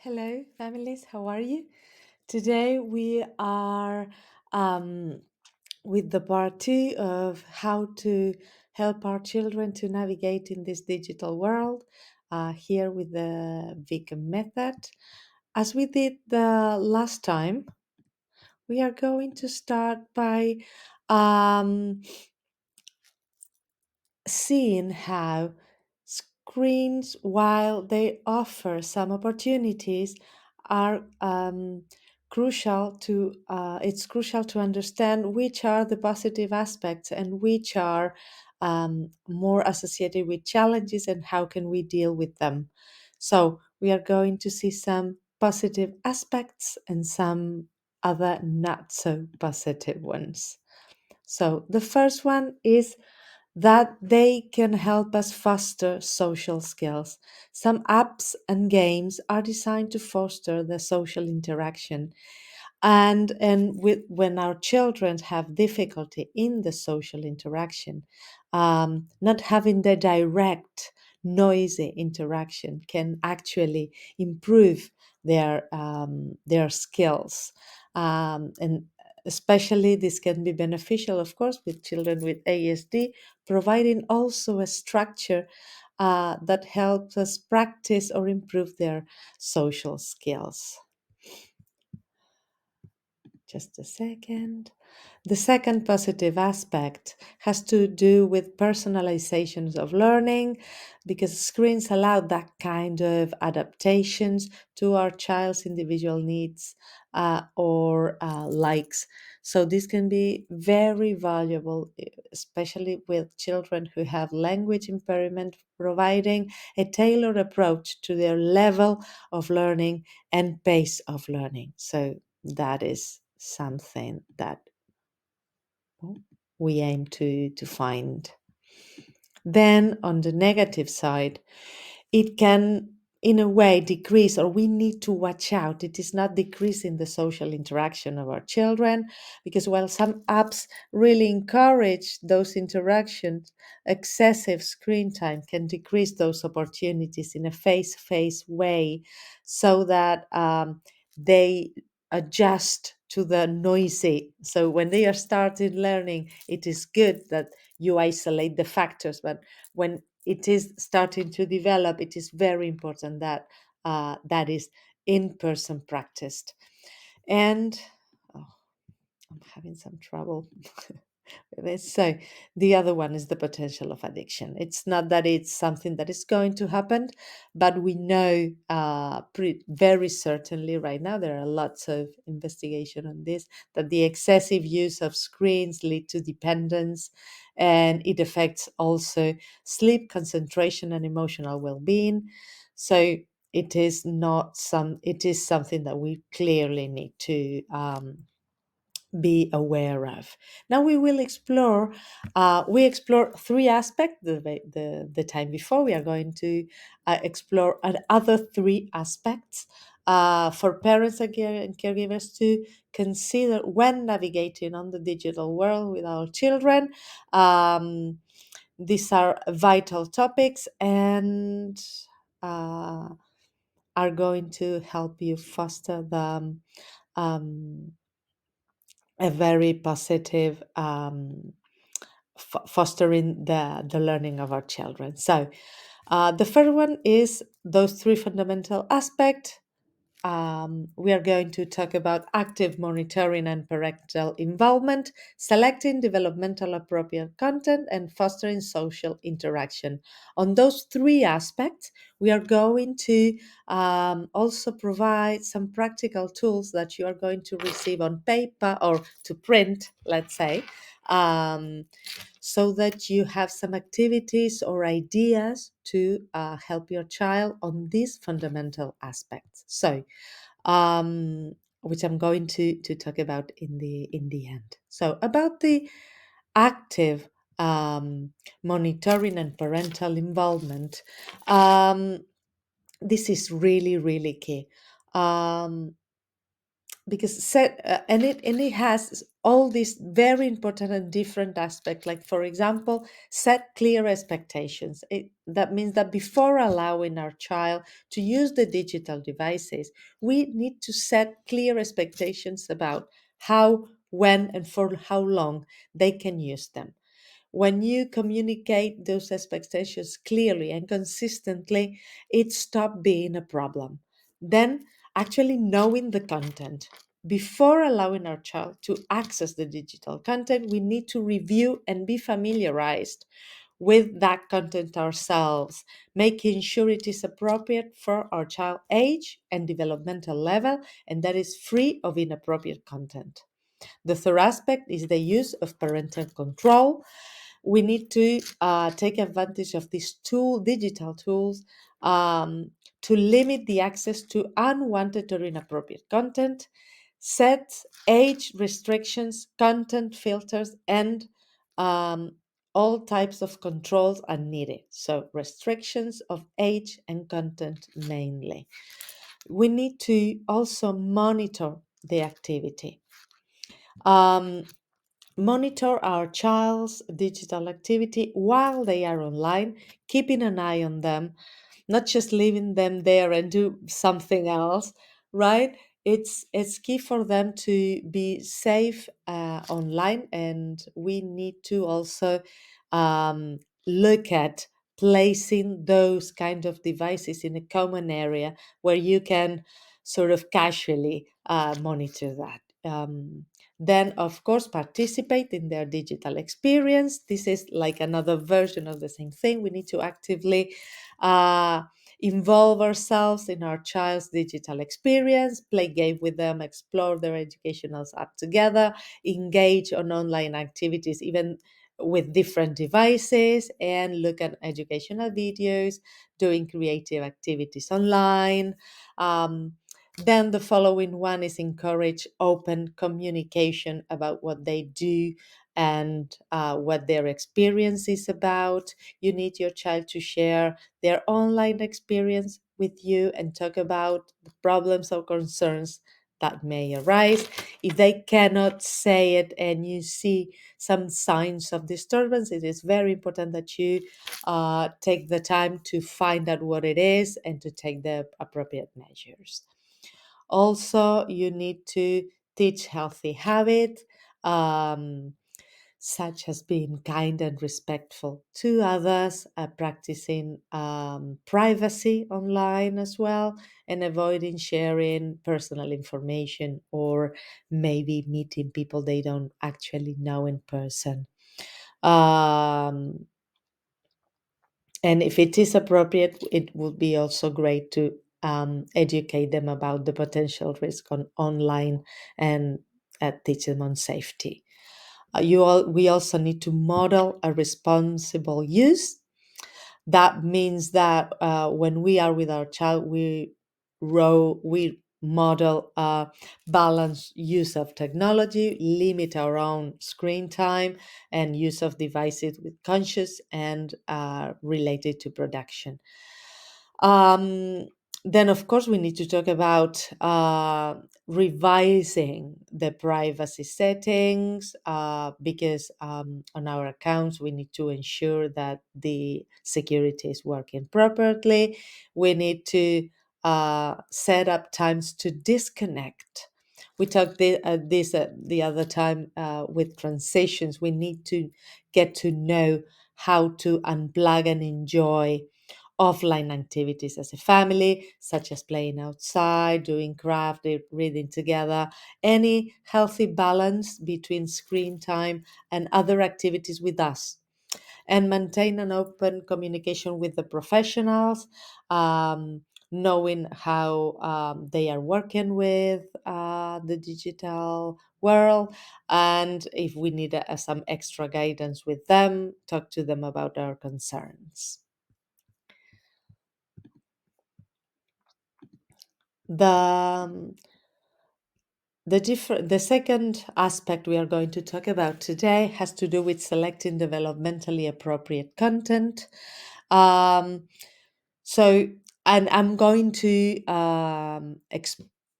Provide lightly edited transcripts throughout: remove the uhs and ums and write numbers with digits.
Hello, families. How are you? Today we are um, with the part two of how to help our children to navigate in this digital world. Here with the VICON Method. As we did the last time, we are going to start by um, seeing how screens, while they offer some opportunities, are it's crucial to understand which are the positive aspects and which are more associated with challenges and how can we deal with them. So we are going to see some positive aspects and some other not so positive ones. So the first one is that they can help us foster social skills. Some apps and games are designed to foster the social interaction. When our children have difficulty in the social interaction, not having the direct noisy interaction can actually improve their skills. And especially this can be beneficial, of course, with children with ASD, providing also a structure that helps us practice or improve their social skills. Just a second. The second positive aspect has to do with personalizations of learning because screens allow that kind of adaptations to our child's individual needs or likes. So, this can be very valuable, especially with children who have language impairment, providing a tailored approach to their level of learning and pace of learning. So, that is something that we aim to find. Then, on the negative side, it can, in a way, decrease, or we need to watch out. It is not decreasing the social interaction of our children, because while some apps really encourage those interactions, excessive screen time can decrease those opportunities in a face to face way so that they adjust to the noisy. So when they are starting learning, it is good that you isolate the factors, but when it is starting to develop, it is very important that that is in person practiced. And oh, I'm having some trouble. So the other one is the potential of addiction. It's not that it's something that is going to happen, but we know very certainly right now there are lots of investigation on this that the excessive use of screens lead to dependence, and it affects also sleep, concentration, and emotional well-being. So it is not some. It is something that we clearly need to be aware of. Now we will explore. We explore three aspects. The time before we are going to explore other three aspects for parents and caregivers to consider when navigating on the digital world with our children. Um, these are vital topics and uh, are going to help you foster the um, a very positive fostering the learning of our children. So the first one is those three fundamental aspects. We are going to talk about active monitoring and parental involvement, selecting developmental appropriate content, and fostering social interaction. On those three aspects, we are going to also provide some practical tools that you are going to receive on paper or to print, let's say. Um, so that you have some activities or ideas to help your child on these fundamental aspects. So, which I'm going to talk about in the end. So, about the active monitoring and parental involvement, this is really key. Because and it has all these very important and different aspects, like, for example, set clear expectations. That means that before allowing our child to use the digital devices, we need to set clear expectations about how, when, and for how long they can use them. When you communicate those expectations clearly and consistently, it stops being a problem. Then, actually knowing the content. Before allowing our child to access the digital content, we need to review and be familiarized with that content ourselves, making sure it is appropriate for our child age and developmental level, and that is free of inappropriate content. The third aspect is the use of parental control. We need to take advantage of these digital tools, um, to limit the access to unwanted or inappropriate content, set age restrictions, content filters, and um, all types of controls are needed. So, restrictions of age and content mainly. We need to also monitor the activity. Um, Monitor our child's digital activity while they are online, keeping an eye on them, not just leaving them there and do something else, right? It's key for them to be safe online, and we need to also um, look at placing those kind of devices in a common area where you can sort of casually monitor that. Then, of course, participate in their digital experience. This is like another version of the same thing. We need to actively uh, involve ourselves in our child's digital experience, play game with them, explore their educational app together, engage on online activities, even with different devices, and look at educational videos, doing creative activities online. Um, then the following one is encourage open communication about what they do and what their experience is about. You need your child to share their online experience with you and talk about the problems or concerns that may arise. If they cannot say it and you see some signs of disturbance, it is very important that you take the time to find out what it is and to take the appropriate measures. Also, you need to teach healthy habits, um, such as being kind and respectful to others, practicing privacy online as well, and avoiding sharing personal information or maybe meeting people they don't actually know in person. Um, and if it is appropriate, it would be also great to educate them about the potential risk on online and teach them on safety. We also need to model a responsible use. That means that when we are with our child, we model a balanced use of technology, limit our own screen time, and use of devices with conscious and related to production. Um, then, of course, we need to talk about revising the privacy settings because on our accounts, we need to ensure that the security is working properly. We need to set up times to disconnect. We talked this the other time with transitions. We need to get to know how to unplug and enjoy offline activities as a family, such as playing outside, doing craft, reading together, any healthy balance between screen time and other activities with us, and maintain an open communication with the professionals, knowing how they are working with the digital world. And if we need some extra guidance with them, talk to them about our concerns. The the second aspect we are going to talk about today has to do with selecting developmentally appropriate content. Um, so, and I'm going to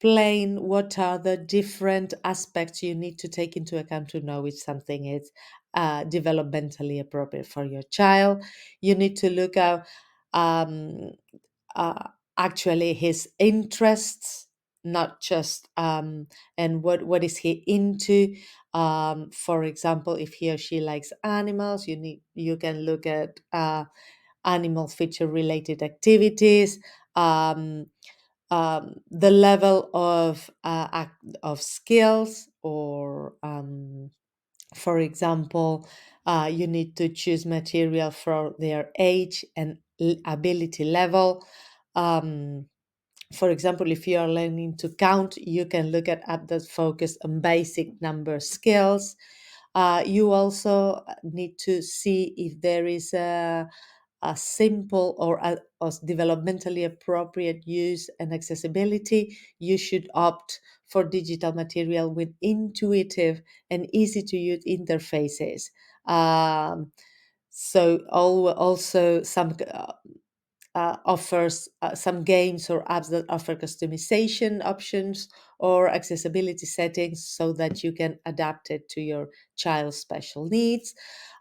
explain what are the different aspects you need to take into account to know if something is developmentally appropriate for your child. You need to look at um, uh, actually his interests, not just and what is he into. For example, if he or she likes animals, you can look at animal feature related activities. Um, the level of skills, or for example, you need to choose material for their age and ability level. Um, for example, if you are learning to count, you can look at apps that focus on basic number skills. You also need to see if there is a simple or a developmentally appropriate use and accessibility. You should opt for digital material with intuitive and easy to use interfaces. Um, also some offers some games or apps that offer customization options or accessibility settings so that you can adapt it to your child's special needs.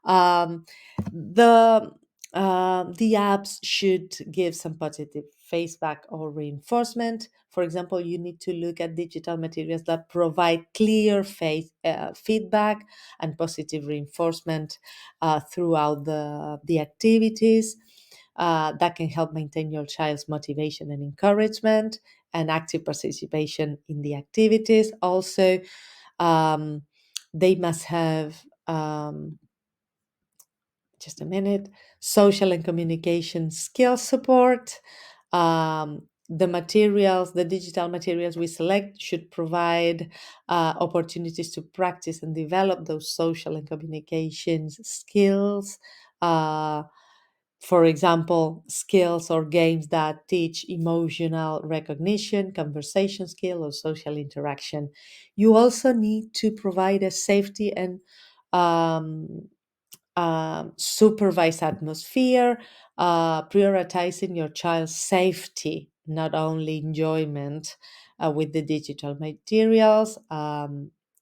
Um, the the apps should give some positive feedback or reinforcement. For example, you need to look at digital materials that provide clear feedback and positive reinforcement throughout the activities. That can help maintain your child's motivation and encouragement and active participation in the activities. Also, um, they must have just a minute, social and communication skills support. The digital materials we select should provide opportunities to practice and develop those social and communications skills. Uh, for example, skills or games that teach emotional recognition, conversation skill, or social interaction. You also need to provide a safety and um, supervised atmosphere, prioritizing your child's safety, not only enjoyment with the digital materials.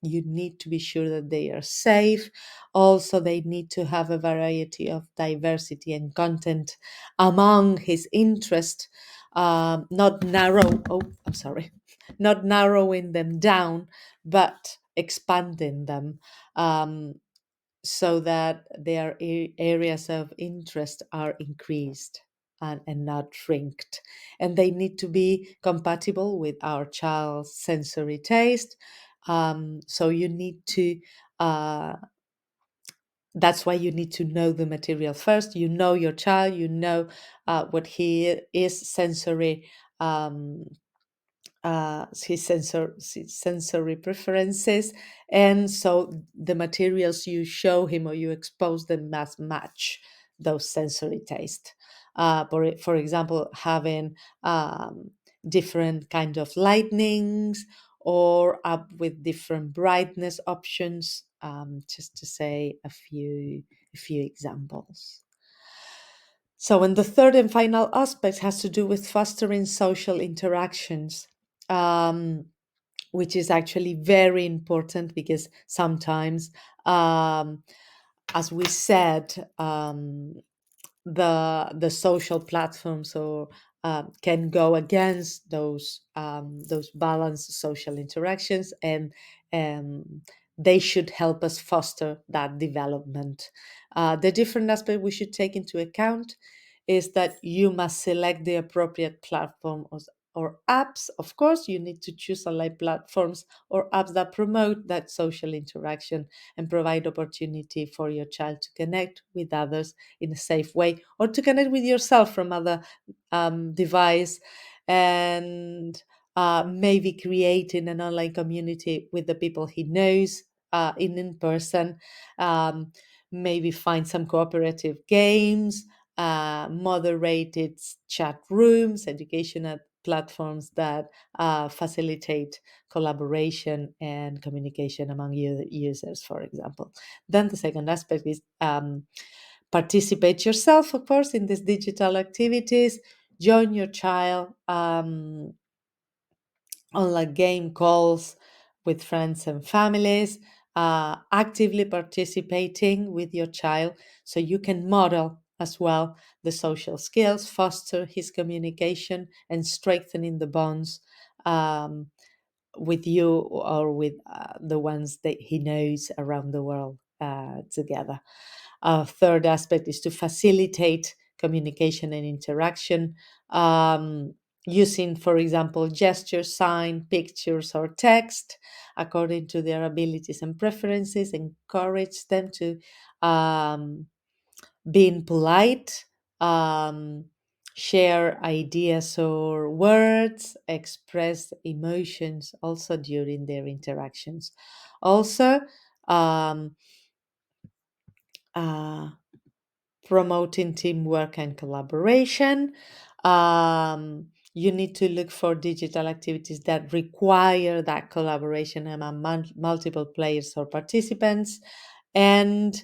You need to be sure that they are safe. Also, they need to have a variety of diversity and content among his interest, not narrow. Oh, I'm sorry, not narrowing them down, but expanding them. Um, so that their areas of interest are increased and not shrinked. And they need to be compatible with our child's sensory taste. So you need to, uh, that's why you need to know the material first. You know your child, you know what he is sensory. His sensory preferences, and so the materials you show him or you expose them must match those sensory taste. For example, having different kind of lightnings or up with different brightness options, just to say a few examples. So, and the third and final aspect has to do with fostering social interactions, um, which is actually very important because sometimes, as we said, the social platforms or can go against those balanced social interactions, and um, they should help us foster that development. The different aspect we should take into account is that you must select the appropriate platform or apps. Of course, you need to choose online platforms or apps that promote that social interaction and provide opportunity for your child to connect with others in a safe way, or to connect with yourself from other device, and maybe creating an online community with the people he knows in person. Um, Maybe find some cooperative games, moderated chat rooms, educational platforms that facilitate collaboration and communication among users, for example. Then the second aspect is participate yourself, of course, in these digital activities. Join your child online game calls with friends and families, actively participating with your child so you can model as well the social skills, foster his communication, and strengthening the bonds um, with you or with the ones that he knows around the world together. Third aspect is to facilitate communication and interaction using, for example, gestures, sign, pictures, or text according to their abilities and preferences. Encourage them to um, being polite, um, share ideas or words, express emotions also during their interactions. Also, um, uh, promoting teamwork and collaboration. You need to look for digital activities that require that collaboration among multiple players or participants, and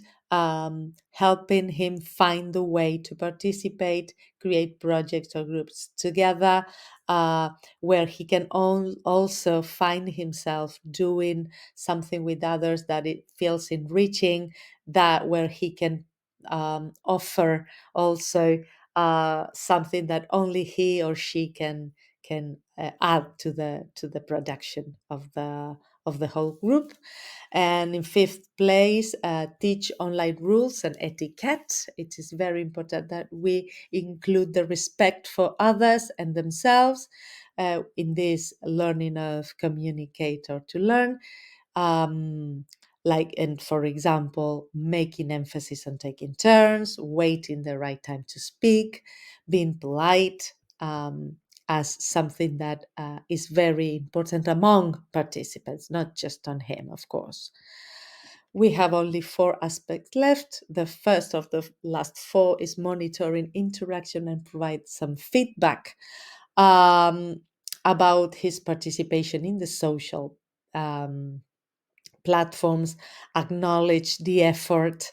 helping him find the way to participate, create projects or groups together, uh, where he can also find himself doing something with others that it feels enriching, that where he can offer also something that only he or she can add to the production of the whole group. And in fifth place, teach online rules and etiquette. It is very important that we include the respect for others and themselves in this learning of communicate or to learn. um, like, and for example, making emphasis on taking turns, waiting the right time to speak, being polite, as something that is very important among participants, not just on him, of course. We have only four aspects left. The first of the last four is monitoring interaction and provide some feedback um, about his participation in the social um, platforms, acknowledge the effort,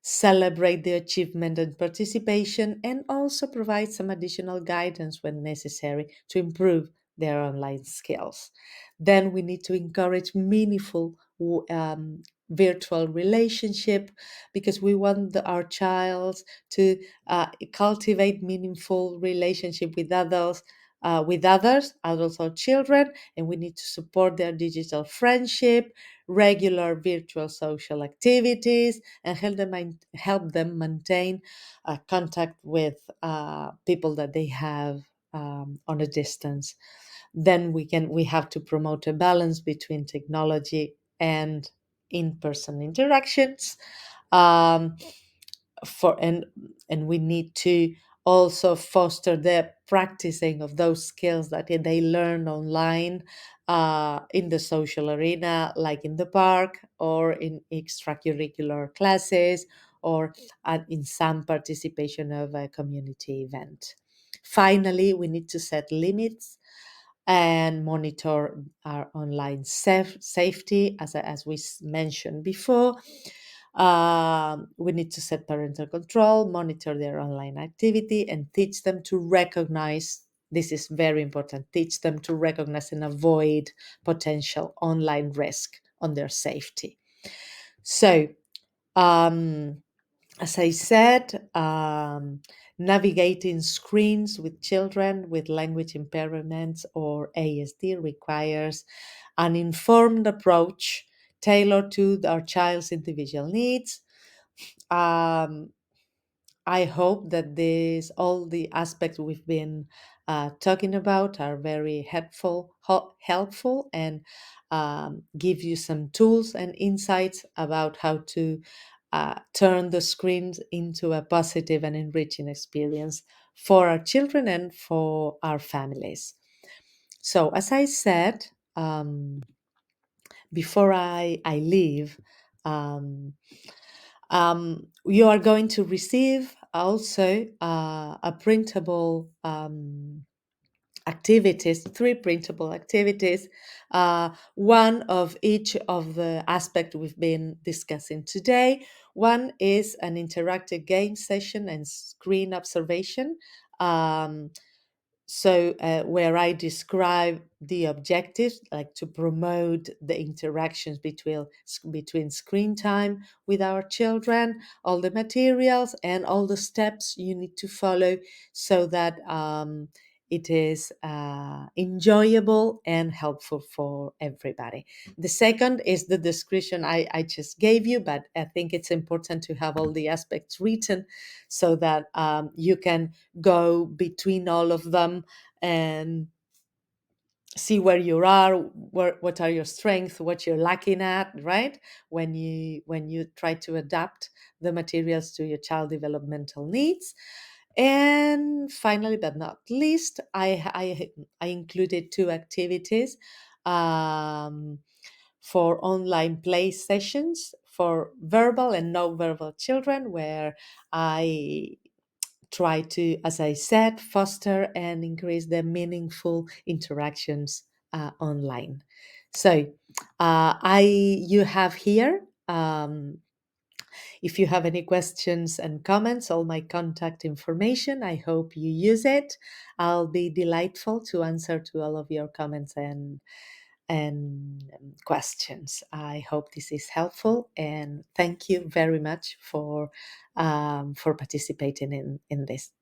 celebrate the achievement and participation, and also provide some additional guidance when necessary to improve their online skills. Then we need to encourage meaningful virtual relationship, because we want our child to cultivate meaningful relationship with others, adults or children, and we need to support their digital friendship, regular virtual social activities, and help them maintain contact with people that they have on a distance. Then we have to promote a balance between technology and in-person interactions. Um, for and we need to also foster the practicing of those skills that they learn online in the social arena, like in the park or in extracurricular classes, or in some participation of a community event. Finally, we need to set limits and monitor our online safety, as we mentioned before. We need to set parental control, monitor their online activity, and teach them to recognize. This is very important. Teach them to recognize and avoid potential online risk on their safety. So, um, as I said, navigating screens with children with language impairments or ASD requires an informed approach tailored to our child's individual needs. Um, I hope that all the aspects we've been talking about are very helpful, and give you some tools and insights about how to turn the screens into a positive and enriching experience for our children and for our families. So, as I said, before I leave, um, you are going to receive also a printable activities, three printable activities, one of each of the aspects we've been discussing today. One is an interactive game session and screen observation. Um, where I describe the objectives, like to promote the interactions between screen time with our children, all the materials and all the steps you need to follow so that it is enjoyable and helpful for everybody. The second is the description I just gave you, but I think it's important to have all the aspects written so that you can go between all of them and see where you are, what are your strengths, what you're lacking at, right? When you try to adapt the materials to your child developmental needs. And finally, but not least, I included two activities um, for online play sessions for verbal and non-verbal children, where I try to, as I said, foster and increase the meaningful interactions online. So, you have here. If you have any questions and comments, all my contact information. I hope you use it. I'll be delightful to answer to all of your comments and questions. I hope this is helpful, and thank you very much for participating in this.